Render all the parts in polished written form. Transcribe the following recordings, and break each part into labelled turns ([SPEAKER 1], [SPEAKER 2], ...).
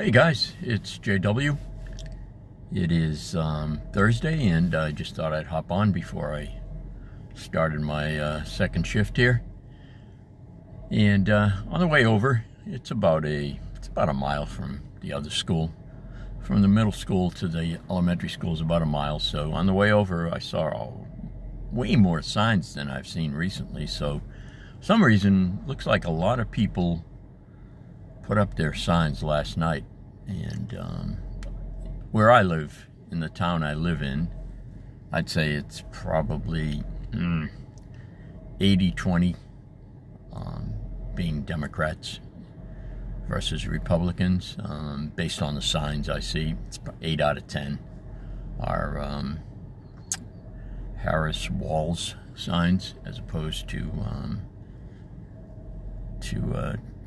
[SPEAKER 1] Hey guys, it's JW. It is Thursday, and I just thought I'd hop on before I started my second shift here. And on the way over, it's about a mile from the other school. From the middle school to the elementary school is about a mile. So on the way over, I saw way more signs than I've seen recently. So for some reason, looks like a lot of people put up their signs last night. And where I live, in the town I live in, I'd say it's probably 80-20 being Democrats versus Republicans. Based on the signs I see, it's 8 out of 10 are Harris Walls signs as opposed to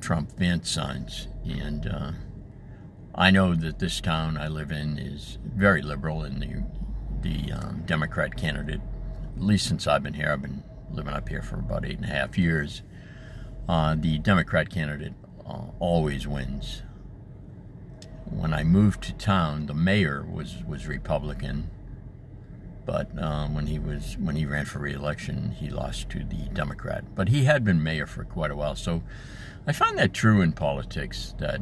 [SPEAKER 1] Trump Vance signs. And I know that this town I live in is very liberal, and the Democrat candidate, at least since I've been here, I've been living up here for about 8.5 years, the Democrat candidate always wins. When I moved to town, the mayor was Republican, but when he ran for re-election, he lost to the Democrat. But he had been mayor for quite a while, so I find that true in politics, that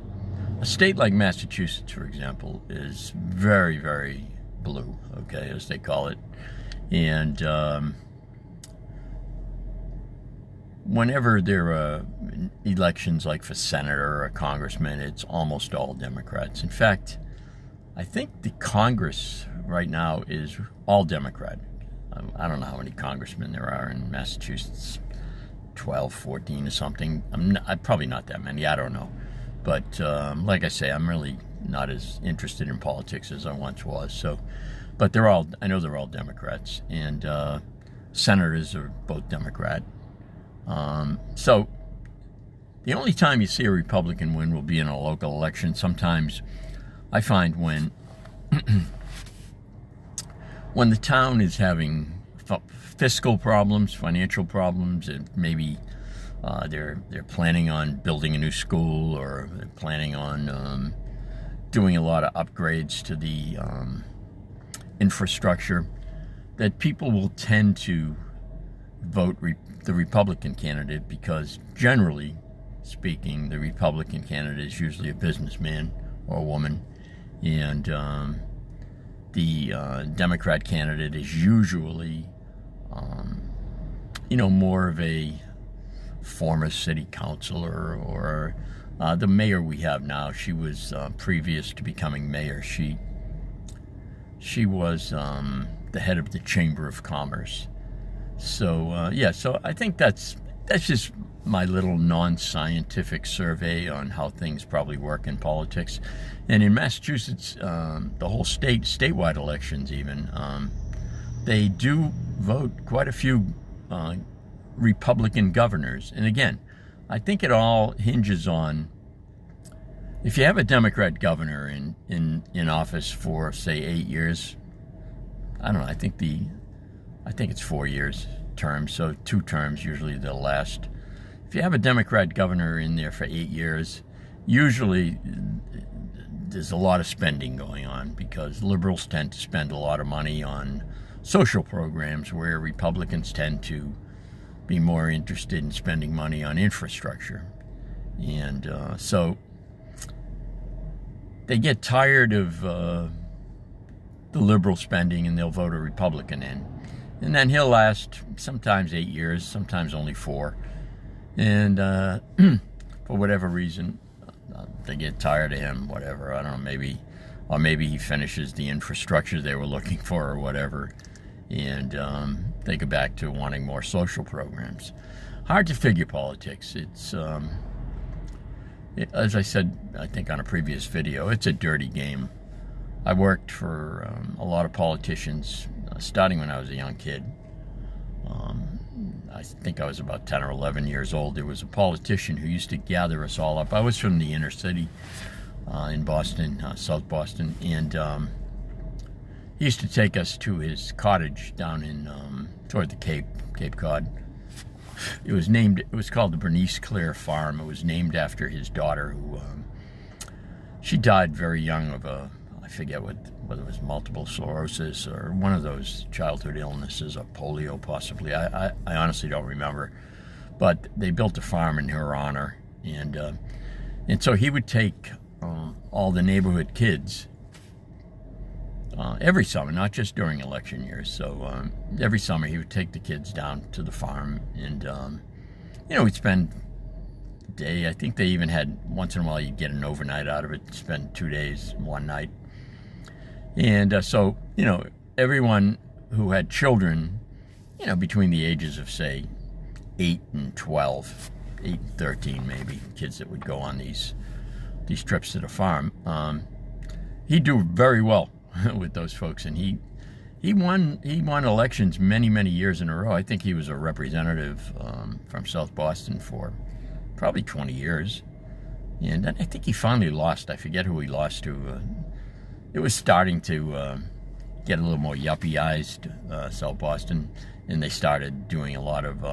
[SPEAKER 1] a state like Massachusetts, for example, is very, very blue, okay, as they call it. And whenever there are elections like for senator or a congressman, it's almost all Democrats. In fact, I think the Congress right now is all Democrat. I don't know how many congressmen there are in Massachusetts, 12, 14 or something. I'm probably not that many, I don't know. But like I say, I'm really not as interested in politics as I once was. So, but I know they're all Democrats, and senators are both Democrat. So the only time you see a Republican win will be in a local election. Sometimes I find when the town is having fiscal problems, financial problems, and maybe they're planning on building a new school, or they're planning on doing a lot of upgrades to the infrastructure, that people will tend to vote the Republican candidate, because generally speaking, the Republican candidate is usually a businessman or a woman, and the Democrat candidate is usually more of a former city councilor, or the mayor we have now. She was previous to becoming mayor. She was the head of the Chamber of Commerce. So so I think that's just my little non-scientific survey on how things probably work in politics. And in Massachusetts, the whole statewide elections even, they do vote quite a few Republican governors. And again, I think it all hinges on, if you have a Democrat governor in office for, say, 8 years, I don't know, I think it's 4 years term, so 2 terms usually the last. If you have a Democrat governor in there for 8 years, usually there's a lot of spending going on, because liberals tend to spend a lot of money on social programs, where Republicans tend to be more interested in spending money on infrastructure. And so they get tired of the liberal spending, and they'll vote a Republican in. And then he'll last sometimes 8 years, sometimes only 4. And for whatever reason, they get tired of him, whatever. I don't know, maybe he finishes the infrastructure they were looking for or whatever. And they go back to wanting more social programs. Hard to figure politics. It's, as I said, I think on a previous video, it's a dirty game. I worked for a lot of politicians, starting when I was a young kid. I think I was about 10 or 11 years old. There was a politician who used to gather us all up. I was from the inner city in Boston, South Boston, and he used to take us to his cottage down in toward the Cape Cod. It was called the Bernice Clare Farm. It was named after his daughter, who she died very young of I forget whether it was multiple sclerosis or one of those childhood illnesses, or polio possibly. I honestly don't remember. But they built a farm in her honor, and so he would take all the neighborhood kids every summer, not just during election years. So every summer he would take the kids down to the farm, and we'd spend a day. I think they even had, once in a while, you'd get an overnight out of it, spend 2 days, one night. And so, everyone who had children, between the ages of, say, 8 and 12, 8 and 13 maybe, kids that would go on these trips to the farm, he'd do very well with those folks. And he won elections many years in a row. I think he was a representative from South Boston for probably 20 years. And I think he finally lost. I forget who he lost to. It was starting to get a little more yuppieized, South Boston, and they started doing a lot of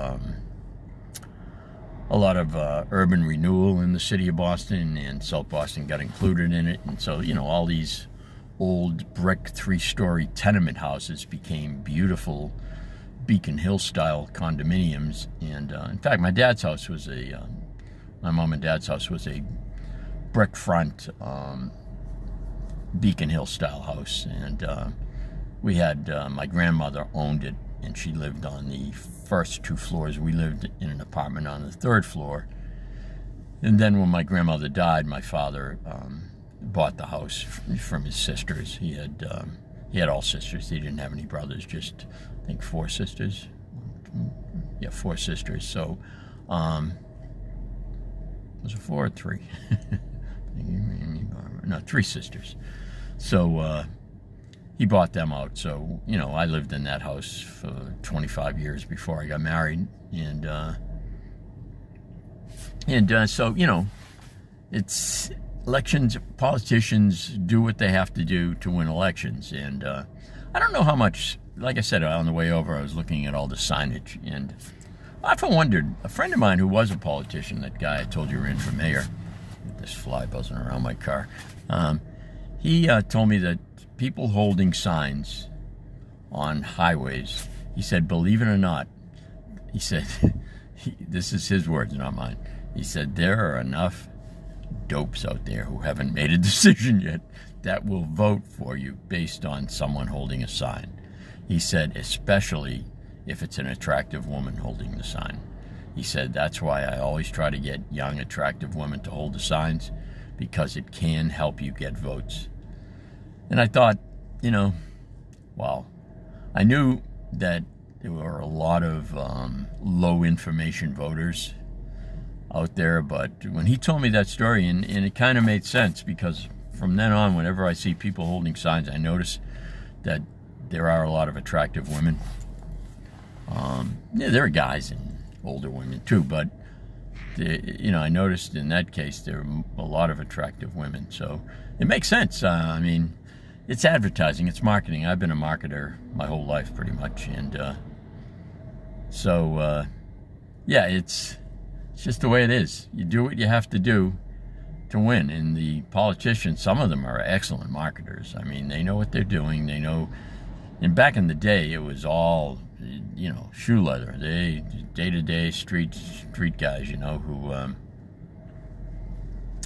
[SPEAKER 1] urban renewal in the city of Boston, and South Boston got included in it. And so, all these old brick 3-story tenement houses became beautiful Beacon Hill style condominiums. And in fact, my mom and dad's house was a brick front Beacon Hill style house, and we had my grandmother owned it, and she lived on the first 2 floors. We lived in an apartment on the 3rd floor. And then when my grandmother died, my father bought the house from his sisters. He had all sisters. He didn't have any brothers, just I think 4 sisters. Yeah, 4 sisters. So was it 4 or 3? No, 3 sisters. So he bought them out. So, I lived in that house for 25 years before I got married. And so, it's elections, politicians do what they have to do to win elections. And I don't know how much, like I said, on the way over, I was looking at all the signage. And I often wondered, a friend of mine who was a politician, that guy I told you ran for mayor, this fly buzzing around my car, he told me that people holding signs on highways, he said, believe it or not, he said, this is his words, not mine, he said, there are enough dopes out there who haven't made a decision yet that will vote for you based on someone holding a sign. He said, especially if it's an attractive woman holding the sign. He said, that's why I always try to get young, attractive women to hold the signs, because it can help you get votes. And I thought, wow. I knew that there were a lot of low information voters out there, but when he told me that story, and it kind of made sense, because from then on, whenever I see people holding signs, I notice that there are a lot of attractive women. There are guys and older women too, but I noticed in that case there were a lot of attractive women. So it makes sense. It's advertising, it's marketing. I've been a marketer my whole life pretty much, and so it's just the way it is. You do what you have to do to win. And the politicians, some of them are excellent marketers. They know what they're doing. They know. And back in the day, it was all, shoe leather. They day-to-day street guys, who,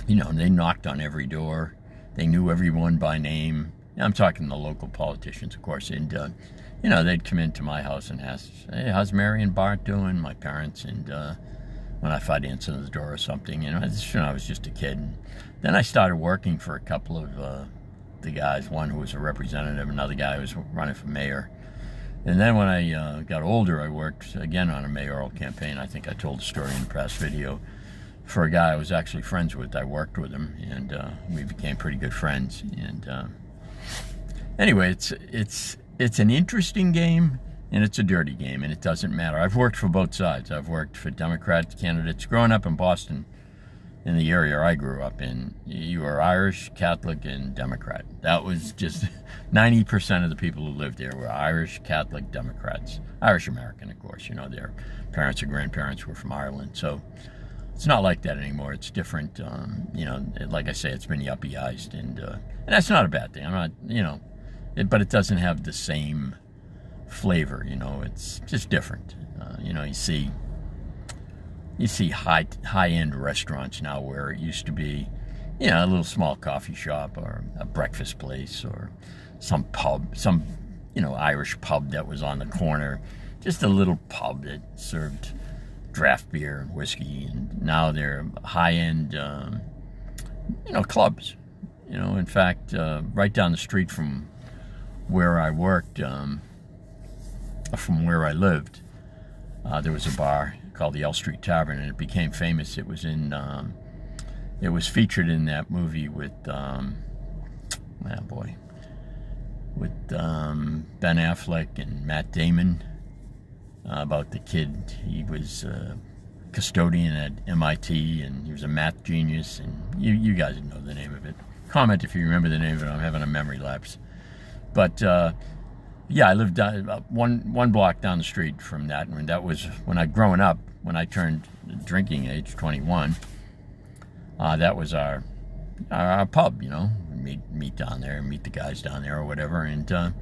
[SPEAKER 1] they knocked on every door. They knew everyone by name. I'm talking the local politicians, of course. And, they'd come into my house and ask, hey, how's Mary and Bart doing? My parents. And when I'd answer the door or something, I was just a kid. And then I started working for a couple of the guys, one who was a representative, another guy who was running for mayor. And then when I got older, I worked again on a mayoral campaign. I think I told the story in the past video, for a guy I was actually friends with. I worked with him, and we became pretty good friends. And anyway, it's an interesting game, and it's a dirty game, and it doesn't matter. I've worked for both sides. I've worked for Democrat candidates. Growing up in Boston, in the area I grew up in, you were Irish, Catholic, and Democrat. That was just 90% of the people who lived there were Irish, Catholic, Democrats. Irish American, of course. Their parents or grandparents were from Ireland. So It's not like that anymore. It's different. You know, like I say, it's been yuppieized, and that's not a bad thing. I'm not, you know, but it doesn't have the same flavor. You know, it's just different. You know, you see high-end restaurants now where it used to be, you know, a little small coffee shop or a breakfast place or some pub, some, you know, Irish pub that was on the corner, just a little pub that served draft beer and whiskey, and now they're high-end, you know, clubs. You know, in fact, right down the street from where I worked, from where I lived, there was a bar called the L Street Tavern, and it became famous. It was featured in that movie with, with Ben Affleck and Matt Damon, about the kid. He was a custodian at MIT, and he was a math genius, and you guys know the name of it. Comment if you remember the name of it. I'm having a memory lapse. But yeah, I lived about one block down the street from that, and that was when I turned drinking age, 21. That was our pub, you know. Meet down there, meet the guys down there or whatever, and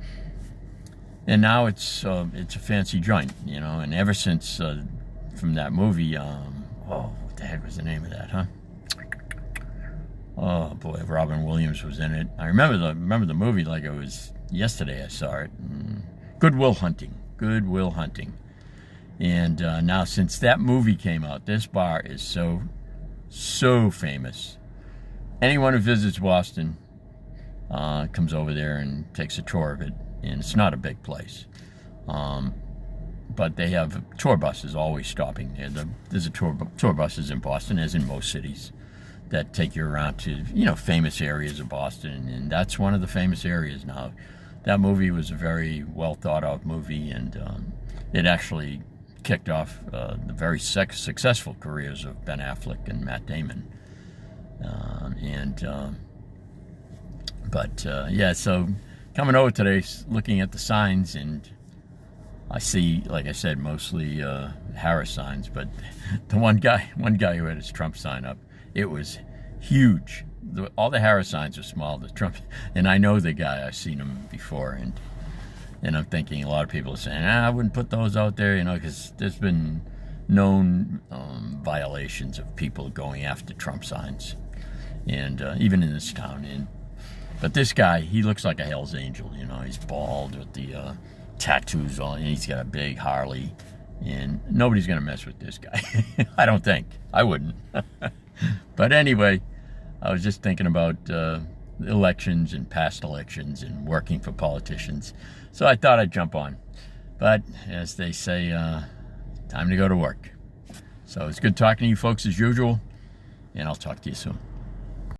[SPEAKER 1] now it's a fancy joint, you know. And ever since from that movie, what the heck was the name of that, huh? Oh boy, Robin Williams was in it. I remember the movie like it was yesterday. I saw it. Good Will Hunting. And now since that movie came out, this bar is so famous. Anyone who visits Boston comes over there and takes a tour of it. And it's not a big place. But they have tour buses always stopping there. There's a tour buses in Boston, as in most cities, that take you around to, you know, famous areas of Boston. And that's one of the famous areas now. That movie was a very well thought of movie, and it actually kicked off the very successful careers of Ben Affleck and Matt Damon. Yeah, so coming over today, looking at the signs, and I see, like I said, mostly Harris signs, but the one guy who had his Trump sign up, it was huge. All the Harris signs are small. The Trump, and I know the guy. I've seen him before, and I'm thinking a lot of people are saying, I wouldn't put those out there, you know, because there's been known violations of people going after Trump signs, and even in this town. But this guy, he looks like a Hell's Angel, you know. He's bald with the tattoos on, and he's got a big Harley, and nobody's going to mess with this guy. I don't think. I wouldn't. But anyway, I was just thinking about elections and past elections and working for politicians, so I thought I'd jump on. But as they say, time to go to work. So it's good talking to you folks as usual, and I'll talk to you soon.